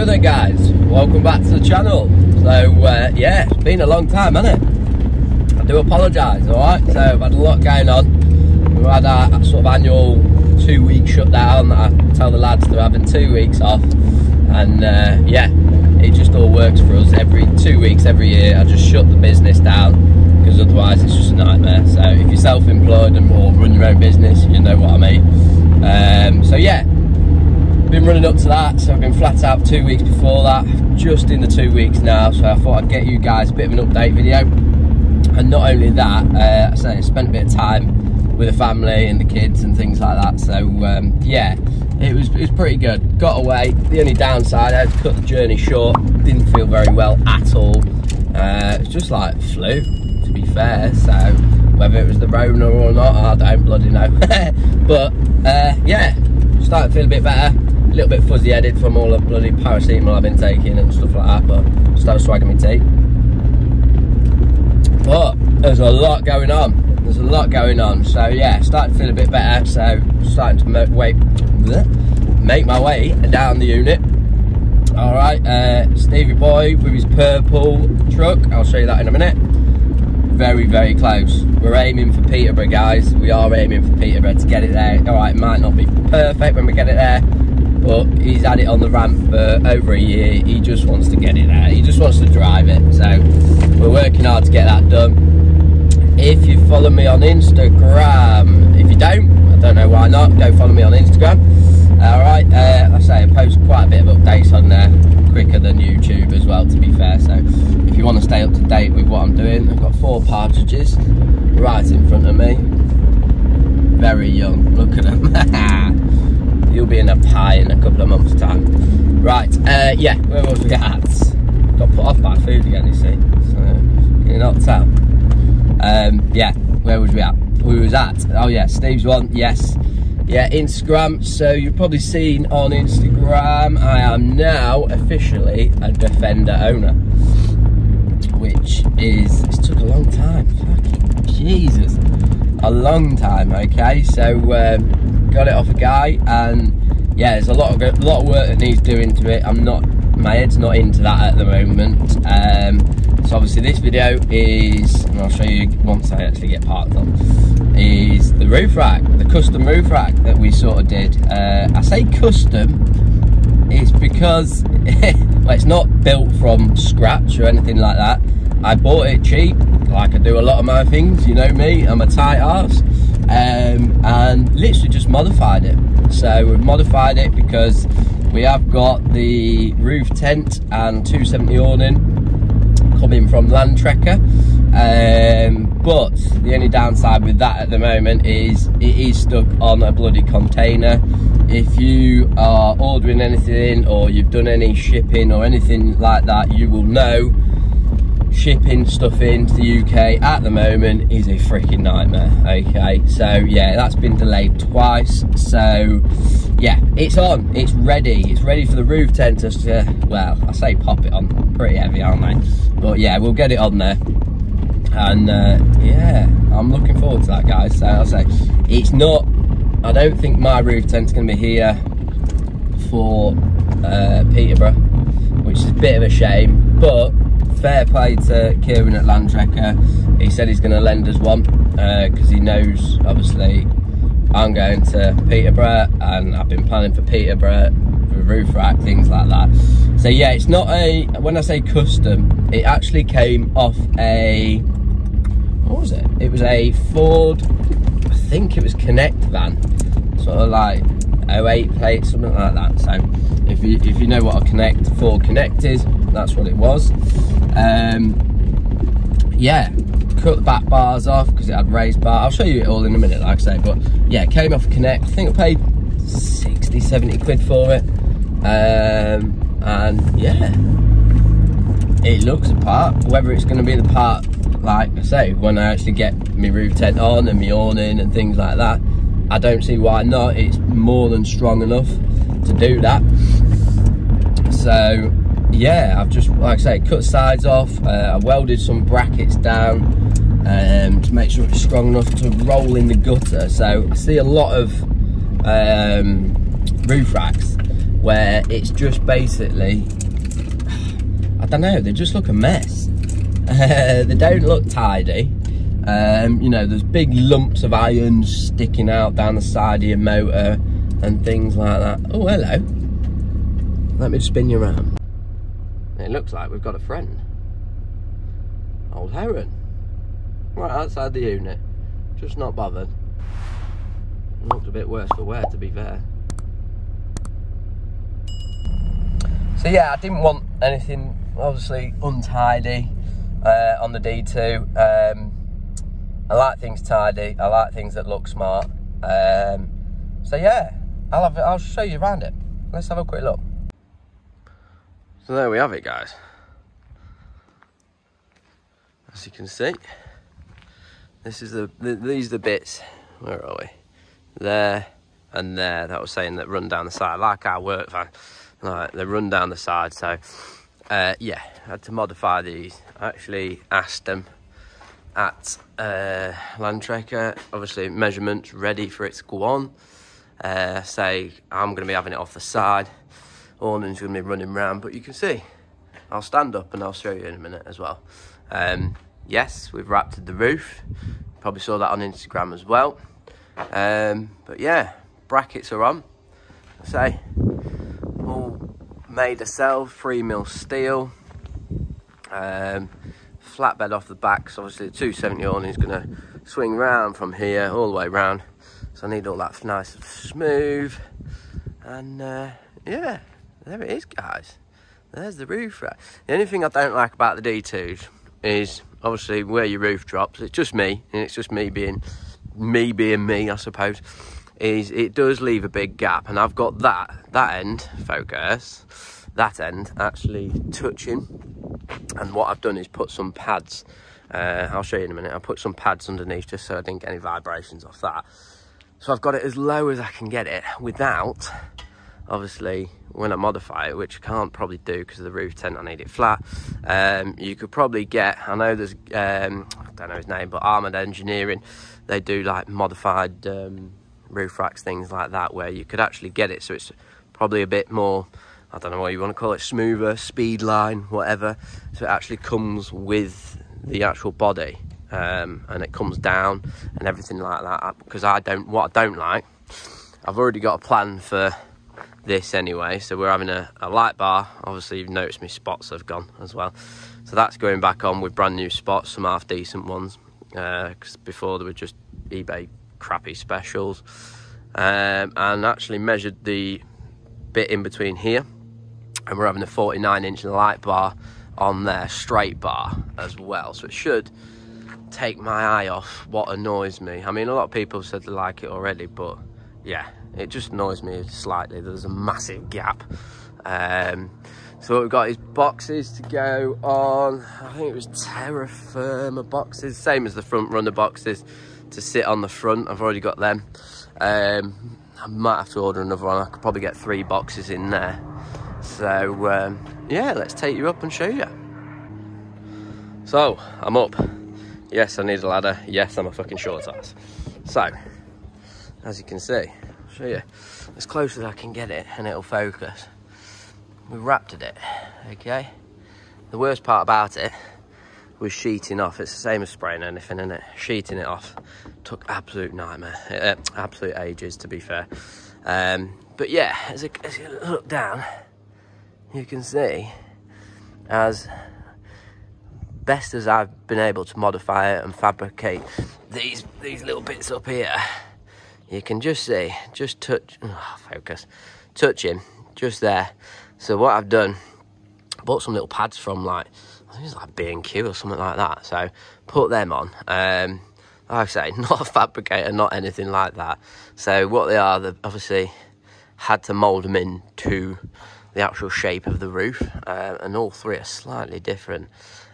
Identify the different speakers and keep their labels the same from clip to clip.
Speaker 1: Hello there guys, welcome back to the channel. So yeah, it's been a long time, hasn't it? I do apologise, alright? So I've had a lot going on. We've had our sort of annual 2-week shutdown. I tell the lads they're having 2 weeks off, and yeah, it just all works for us. Every 2 weeks, every year, I just shut the business down, because otherwise it's just a nightmare. So if you're self-employed or run your own business, you know what I mean. So yeah, been running up to that, so I've been flat out 2 weeks before that, just in the 2 weeks now, so I thought I'd get you guys a bit of an update video. And not only that, I spent a bit of time with the family and the kids and things like that, so yeah, it was pretty good. Got away. The only downside, I had to cut the journey short, didn't feel very well at all. It's just like flu, to be fair, so whether it was the Rona or not, I don't bloody know. But yeah, starting to feel a bit better. A little bit fuzzy headed from all the bloody paracetamol I've been taking and stuff like that, but started swagging my tea. But there's a lot going on. There's a lot going on. So yeah, starting to feel a bit better. So starting to make my way down the unit. All right, Stevie boy with his purple truck. I'll show you that in a minute. Very, very close. We're aiming for Peterborough, guys. We are aiming for Peterborough to get it there. All right, it might not be perfect when we get it there, but he's had it on the ramp for over a year. He just wants to get it there. He just wants to drive it. So we're working hard to get that done. If you follow me on Instagram, if you don't, I don't know why not, go follow me on Instagram. All right, like I say, I post quite a bit of updates on there, quicker than YouTube as well, to be fair. So if you want to stay up to date with what I'm doing, I've got 4 partridges right in front of me. Very young, look at them. You'll be in a pie in a couple of months' time. Right, yeah, where was we at? Got put off by food again, you see. So, can you not tell? Yeah, where was we at? We was at, oh yeah, Steve's one, yes. Yeah, Instagram. So you've probably seen on Instagram, I am now officially a Defender owner, which is, it took a long time. Fucking Jesus, a long time. Okay, so got it off a guy, and yeah, there's a lot of work that needs doing to it. My head's not into that at the moment. So obviously this video is, and I'll show you once I actually get parked on, is the roof rack, the custom roof rack that we sort of did. I say custom, it's because well, it's not built from scratch or anything like that. I bought it cheap, like I do a lot of my things, you know me, I'm a tight arse, and literally just modified it. So we've modified it because we have got the roof tent and 270 awning coming from Landrover, but the only downside with that at the moment is it is stuck on a bloody container. If you are ordering anything or you've done any shipping or anything like that, you will know shipping stuff into the UK at the moment is a freaking nightmare. Okay, so yeah, that's been delayed twice. So yeah, it's on, it's ready for the roof tent to, well, I say pop it on, pretty heavy, aren't they? But yeah, we'll get it on there, and yeah, I'm looking forward to that, guys. So I'll say, it's not, I don't think my roof tent's going to be here for Peterborough, which is a bit of a shame, but fair play to Kieran at Landrover. He said he's going to lend us one, because he knows, obviously, I'm going to Peterborough, and I've been planning for Peterborough, for roof rack, things like that. So yeah, it's not a, when I say custom, it actually came off a, what was it? It was a Ford, I think it was Connect van, sort of like 08 plate, something like that. So if you know what a Ford Connect is, that's what it was. Yeah, cut the back bars off because it had raised bar. I'll show you it all in a minute, like I say. But yeah, it came off Connect. I think I paid 60, 70 quid for it. And yeah, it looks the part. Whether it's going to be the part, like I say, when I actually get my roof tent on and my awning and things like that, I don't see why not. It's more than strong enough to do that. So yeah, I've just, like I say, cut sides off. I welded some brackets down to make sure it's strong enough to roll in the gutter. So I see a lot of roof racks where it's just basically, I don't know, they just look a mess. They don't look tidy. You know, there's big lumps of iron sticking out down the side of your motor and things like that. Oh, hello. Let me spin you around. It looks like we've got a friend. Old Heron. Right outside the unit. Just not bothered. Looked a bit worse for wear, to be fair. So yeah, I didn't want anything obviously untidy on the D2. I like things tidy. I like things that look smart. So yeah, I'll show you around it. Let's have a quick look. So there we have it, guys. As you can see, this is these are the bits. Where are we? There and there. That was saying that run down the side, like our work van. Like they run down the side. So yeah, I had to modify these. I actually asked them at Landrover, obviously measurements ready for it to go on. Say I'm going to be having it off the side. Awning's going to be running around, but you can see I'll stand up and I'll show you in a minute as well. Yes, we've wrapped the roof. Probably saw that on Instagram as well. But yeah, brackets are on. Say all made ourselves, 3mm steel. Flatbed off the back, so obviously the 270 awning is going to swing round from here all the way round. So I need all that nice and smooth. And yeah, there it is, guys. There's the roof rack. The only thing I don't like about the D2s is obviously where your roof drops. It's just me, and it's just me being me, I suppose. Is it does leave a big gap, and I've got that end, focus, that end actually touching. And what I've done is put some pads. I'll show you in a minute. I put some pads underneath just so I didn't get any vibrations off that. So I've got it as low as I can get it without, obviously, when I modify it, which I can't probably do because of the roof tent, I need it flat. You could probably get, I know there's, I don't know his name, but Armoured Engineering, they do like modified roof racks, things like that, where you could actually get it so it's probably a bit more, I don't know what you want to call it, smoother, speed line, whatever. So it actually comes with the actual body, and it comes down and everything like that. Because what I don't like, I've already got a plan for this anyway. So we're having a light bar. Obviously, you've noticed my spots have gone as well. So that's going back on with brand new spots, some half decent ones. Because before they were just eBay crappy specials. And actually measured the bit in between here. And we're having a 49-inch light bar on there, straight bar as well. So it should take my eye off what annoys me. I mean, a lot of people said they like it already, but yeah, it just annoys me slightly. There's a massive gap. So what we've got is boxes to go on. I think it was Terra Firma boxes, same as the front runner boxes to sit on the front. I've already got them. I might have to order another one. I could probably get 3 boxes in there. So yeah, let's take you up and show you. So I'm up. Yes, I need a ladder. Yes, I'm a fucking short ass. So as you can see, I'll show you as close as I can get it and it'll focus. We wrapped it, okay? The worst part about it was sheeting off. It's the same as spraying anything, isn't it? Sheeting it off took absolute nightmare, absolute ages, to be fair. But yeah, as you look down, you can see, as best as I've been able to modify it and fabricate these little bits up here, you can just see, just touch, touching just there. So what I've done, bought some little pads from like, I think it's like B&Q or something like that. So put them on. Like I say, not a fabricator, not anything like that. So what they are, they've obviously had to mould them into the actual shape of the roof, and all 3 are slightly different.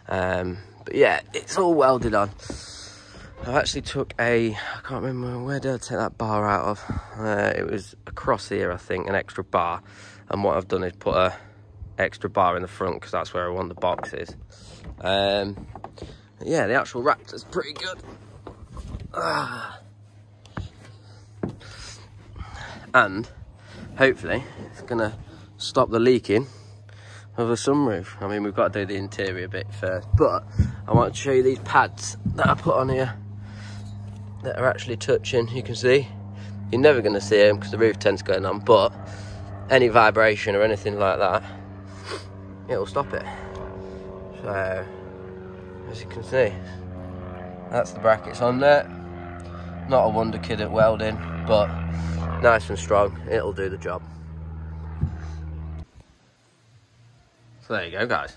Speaker 1: But yeah, it's all welded on. I actually took I can't remember, where did I take that bar out of? It was across here, I think, an extra bar. And what I've done is put a extra bar in the front because that's where I want the boxes. Yeah, the actual Raptor's pretty good. And hopefully it's gonna stop the leaking of the sunroof. I mean, we've got to do the interior bit first, but I want to show you these pads that I put on here that are actually touching. You can see, you're never going to see them because the roof tent's going on, but any vibration or anything like that, it'll stop it. So, as you can see, that's the brackets on there. Not a wonder kid at welding, but nice and strong, it'll do the job. So there you go, guys.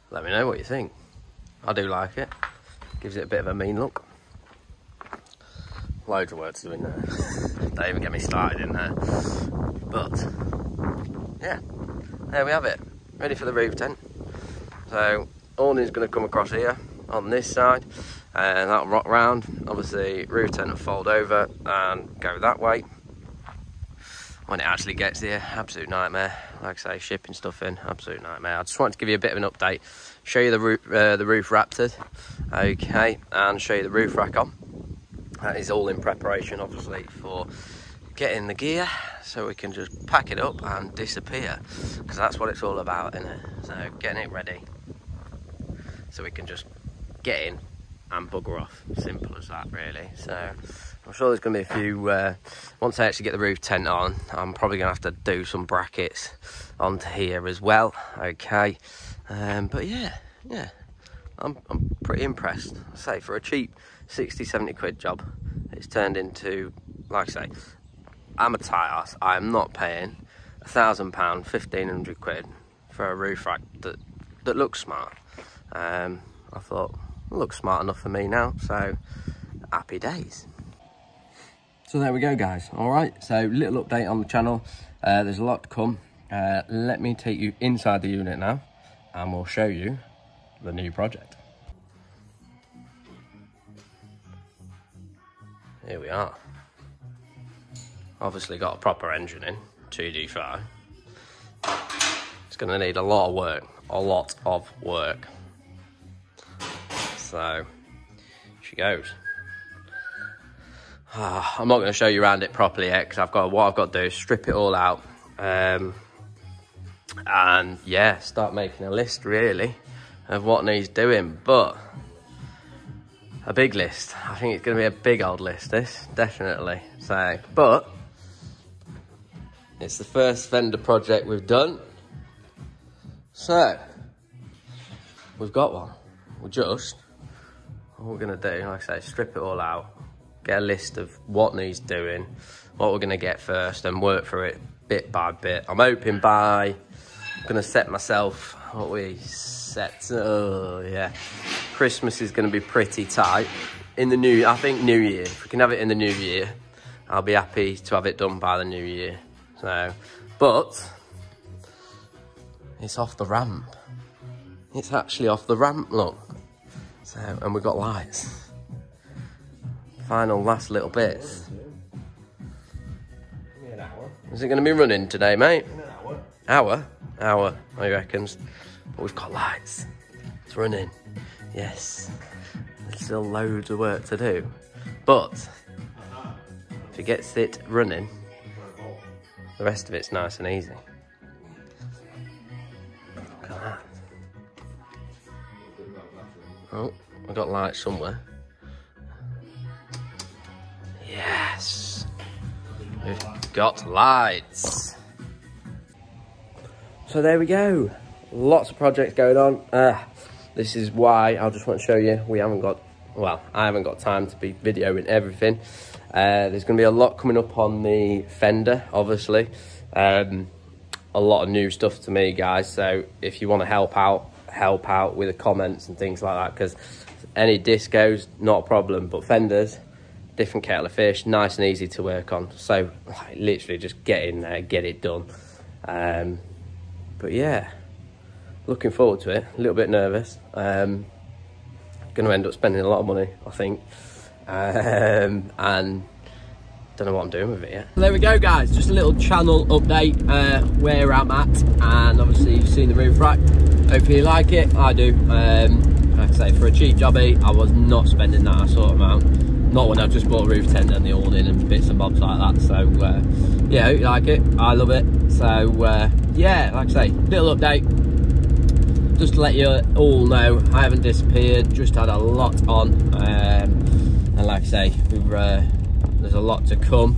Speaker 1: Let me know what you think. I do like it. Gives it a bit of a mean look. Loads of work to do in there. Don't even get me started in there. But, yeah, there we have it. Ready for the roof tent. So, awning's going to come across here on this side, and that'll rock round. Obviously, roof tent will fold over and go that way. When it actually gets here, absolute nightmare. Like I say, shipping stuff in, absolute nightmare. I just wanted to give you a bit of an update, show you the roof raptored, okay, and show you the roof rack on. That is all in preparation, obviously, for getting the gear, so we can just pack it up and disappear, because that's what it's all about, isn't it? So getting it ready, so we can just get in and bugger off. Simple as that, really. So I'm sure there's going to be a few, once I actually get the roof tent on, I'm probably going to have to do some brackets onto here as well, okay. But yeah, I'm pretty impressed. I say, for a cheap 60-70 quid job, it's turned into, like I say, I'm a tight ass. I'm not paying £1,000, 1,500 quid for a roof rack that looks smart. I thought, it looks smart enough for me now, so happy days. So there we go, guys. All right, so little update on the channel. There's a lot to come. Let me take you inside the unit now, and we'll show you the new project. Here we are. Obviously got a proper engine in, 2D5. It's going to need a lot of work. So, she goes. I'm not going to show you around it properly yet, because what I've got to do is strip it all out, and yeah, start making a list really of what needs doing. But a big list. I think it's going to be a big old list, this, definitely. So, but it's the first fender project we've done. So, we've got one. What we're going to do, like I say, strip it all out, get a list of what needs doing, what we're going to get first, and work through it bit by bit. I'm hoping I'm going to set myself, what we set, oh yeah, Christmas is going to be pretty tight. In the I think New Year, if we can have it in the New Year, I'll be happy to have it done by the New Year. So, but it's off the ramp. It's actually off the ramp, look. So, and we've got lights. Final last little bits. Is it going to be running today, mate? Hour? I reckons. But we've got lights. It's running. Yes. There's still loads of work to do. But if it gets it running, the rest of it's nice and easy. Look at that. Oh, we've got lights somewhere. Yes. We've got lights. So there we go. Lots of projects going on. This is why I just want to show you, I haven't got time to be videoing everything. There's going to be a lot coming up on the fender, obviously. A lot of new stuff to me, guys. So if you want to help out with the comments and things like that, because any discos, not a problem, but fenders, different kettle of fish, nice and easy to work on. So like, literally just get in there, get it done. But yeah, looking forward to it. A little bit nervous. Going to end up spending a lot of money, I think. And don't know what I'm doing with it yet. There we go, guys. Just a little channel update where I'm at, and obviously you've seen the roof rack. Hopefully you like it. I do. Like I say, for a cheap jobby, I was not spending that sort of amount. Not when I've just bought a roof tent and the awning and bits and bobs like that. So yeah, hope you like it. I love it. So yeah, like I say, little update, just to let you all know, I haven't disappeared, just had a lot on, and like I say, there's a lot to come.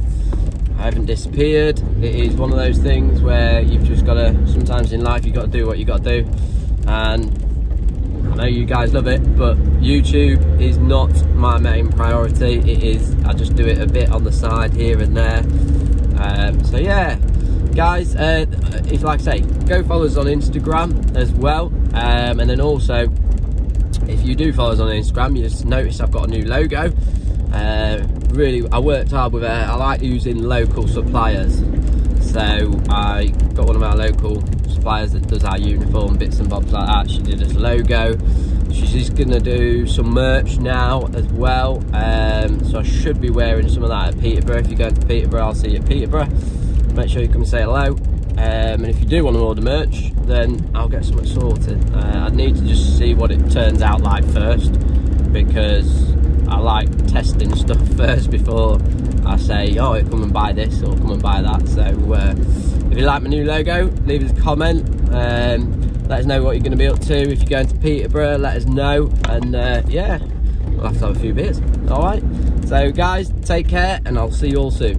Speaker 1: I haven't disappeared. It is one of those things where you've just got to, sometimes in life, you've got to do what you got to do, and I know you guys love it, but YouTube is not my main priority. It is, I just do it a bit on the side here and there. So yeah, guys, if, like I say, go follow us on Instagram as well, and then also, if you do follow us on Instagram, you just notice I've got a new logo. Really, I worked hard with it. I like using local suppliers, so I got one of our local suppliers that does our uniform bits and bobs like that. She did us a logo. She's just gonna do some merch now as well, so I should be wearing some of that at Peterborough. If you're going to Peterborough, I'll see you at Peterborough. Make sure you come and say hello, and if you do want to order merch, then I'll get something sorted. I need to just see what it turns out like first, because I like testing stuff first before I say, oh, come and buy this or come and buy that. So if you like my new logo, leave us a comment, let us know what you're going to be up to. If you're going to Peterborough, let us know, and yeah, we'll have to have a few beers. All right, so guys, take care, and I'll see you all soon.